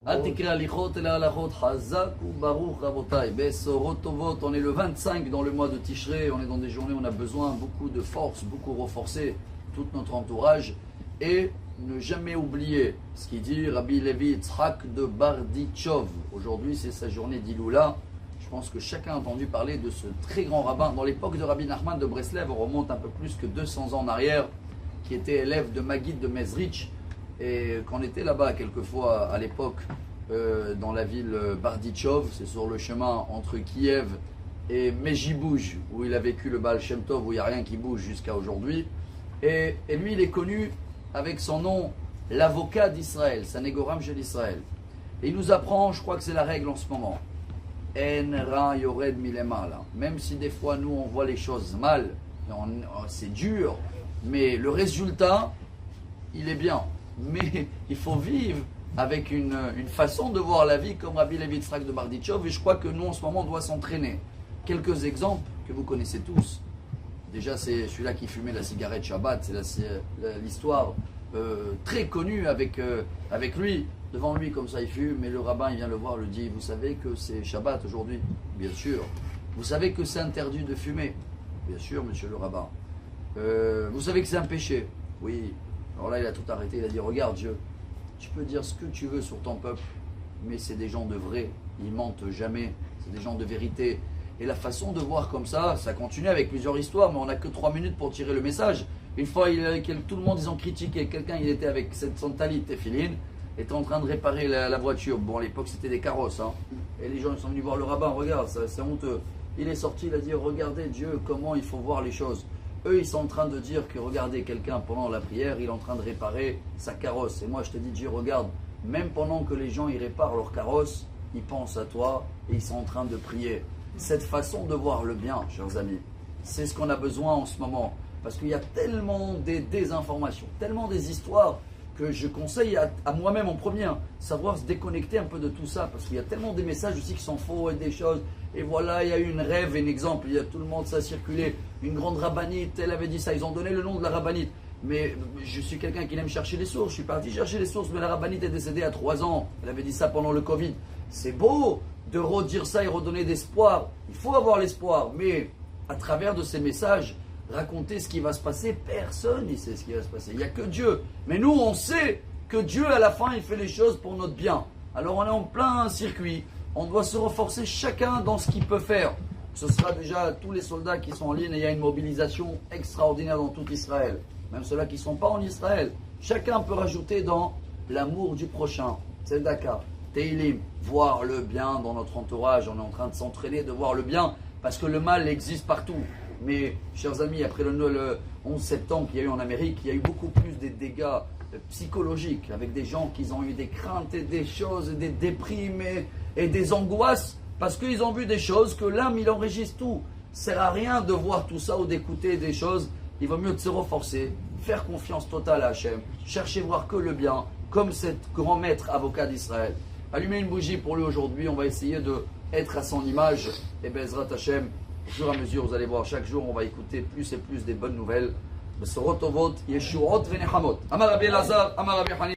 Atikra lichot et la halachot hazak ou baruch rabotai. Besorot tovot, on est le 25 dans le mois de Tishrei, on est dans des journées où on a besoin beaucoup de force, beaucoup renforcer tout notre entourage et ne jamais oublier ce qu'il dit Rabbi Levi Yitzhak de Bardichov. Aujourd'hui c'est sa journée d'Iloula. Je pense que chacun a entendu parler de ce très grand rabbin. Dans l'époque de Rabbi Nachman de Breslev, on remonte un peu plus que 200 ans en arrière, qui était élève de Maguid de Mezrich. Et qu'on était là-bas quelquefois à l'époque dans la ville Bardichov, c'est sur le chemin entre Kiev et Mejibouj, où il a vécu le Baal Shem Tov, où il n'y a rien qui bouge jusqu'à aujourd'hui. Et lui, il est connu avec son nom, l'avocat d'Israël, Sanégoram chez l'Israël. Et il nous apprend, je crois que c'est la règle en ce moment, En ra yored milemala. Même si des fois nous on voit les choses mal, c'est dur, mais le résultat, il est bien. Mais il faut vivre avec une façon de voir la vie comme Rabbi Levi Yitzhak de Bardichov, et je crois que nous en ce moment on doit s'entraîner. Quelques exemples que vous connaissez tous. Déjà c'est celui-là qui fumait la cigarette Shabbat, c'est l'histoire très connue avec lui. Devant lui comme ça il fume, et le rabbin il vient le voir, lui dit, vous savez que c'est Shabbat aujourd'hui? Bien sûr. Vous savez que c'est interdit de fumer? Bien sûr monsieur le rabbin. Vous savez que c'est un péché? Oui. Alors là, il a tout arrêté, il a dit, regarde Dieu, tu peux dire ce que tu veux sur ton peuple, mais c'est des gens de vrai, ils mentent jamais, c'est des gens de vérité. Et la façon de voir comme ça continue avec plusieurs histoires, mais on n'a que 3 minutes pour tirer le message. Une fois, tout le monde, ils ont critiqué, quelqu'un, il était avec cette santalit tefilin, était en train de réparer la voiture. Bon, à l'époque, c'était des carrosses, hein. Et les gens, ils sont venus voir le rabbin, regarde, c'est honteux. Il est sorti, il a dit, regardez Dieu, comment il faut voir les choses. Eux, ils sont en train de dire que regardez quelqu'un pendant la prière, il est en train de réparer sa carrosse. Et moi, je te dis, Dieu, regarde, même pendant que les gens ils réparent leur carrosse, ils pensent à toi et ils sont en train de prier. Cette façon de voir le bien, chers amis, c'est ce qu'on a besoin en ce moment. Parce qu'il y a tellement des désinformations, tellement des histoires que je conseille à moi-même en premier, savoir se déconnecter un peu de tout ça. Parce qu'il y a tellement des messages aussi qui sont faux et des choses. Et voilà, il y a eu une rêve, un exemple, il y a tout le monde, ça a circulé. Une grande rabbinite, elle avait dit ça, ils ont donné le nom de la rabbinite. Mais je suis quelqu'un qui aime chercher les sources, je suis parti chercher les sources, mais la rabbinite est décédée à 3 ans. Elle avait dit ça pendant le Covid. C'est beau de redire ça et redonner d'espoir. Il faut avoir l'espoir, mais à travers de ces messages, raconter ce qui va se passer, personne ne sait ce qui va se passer. Il n'y a que Dieu. Mais nous, on sait que Dieu, à la fin, il fait les choses pour notre bien. Alors on est en plein circuit. On doit se renforcer chacun dans ce qu'il peut faire. Ce sera déjà tous les soldats qui sont en ligne et il y a une mobilisation extraordinaire dans tout Israël. Même ceux-là qui ne sont pas en Israël. Chacun peut rajouter dans l'amour du prochain. Tzedaka, Teilim, voir le bien dans notre entourage. On est en train de s'entraîner de voir le bien parce que le mal existe partout. Mais, chers amis, après le 11 septembre qu'il y a eu en Amérique, il y a eu beaucoup plus des dégâts psychologiques avec des gens qui ont eu des craintes et des choses, et des déprimes et des angoisses parce qu'ils ont vu des choses que l'âme, il enregistre tout. Ça ne sert à rien de voir tout ça ou d'écouter des choses. Il vaut mieux de se renforcer, faire confiance totale à Hachem, chercher voir que le bien, comme cet grand maître avocat d'Israël. Allumer une bougie pour lui aujourd'hui, on va essayer d'être à son image. Et Bezrat Hachem, au fur et à mesure, vous allez voir, chaque jour, on va écouter plus et plus des bonnes nouvelles. Besorot tovot, yeshuot venechamot. Amar Rabbi Elazar, Amar Rabbi Hanina.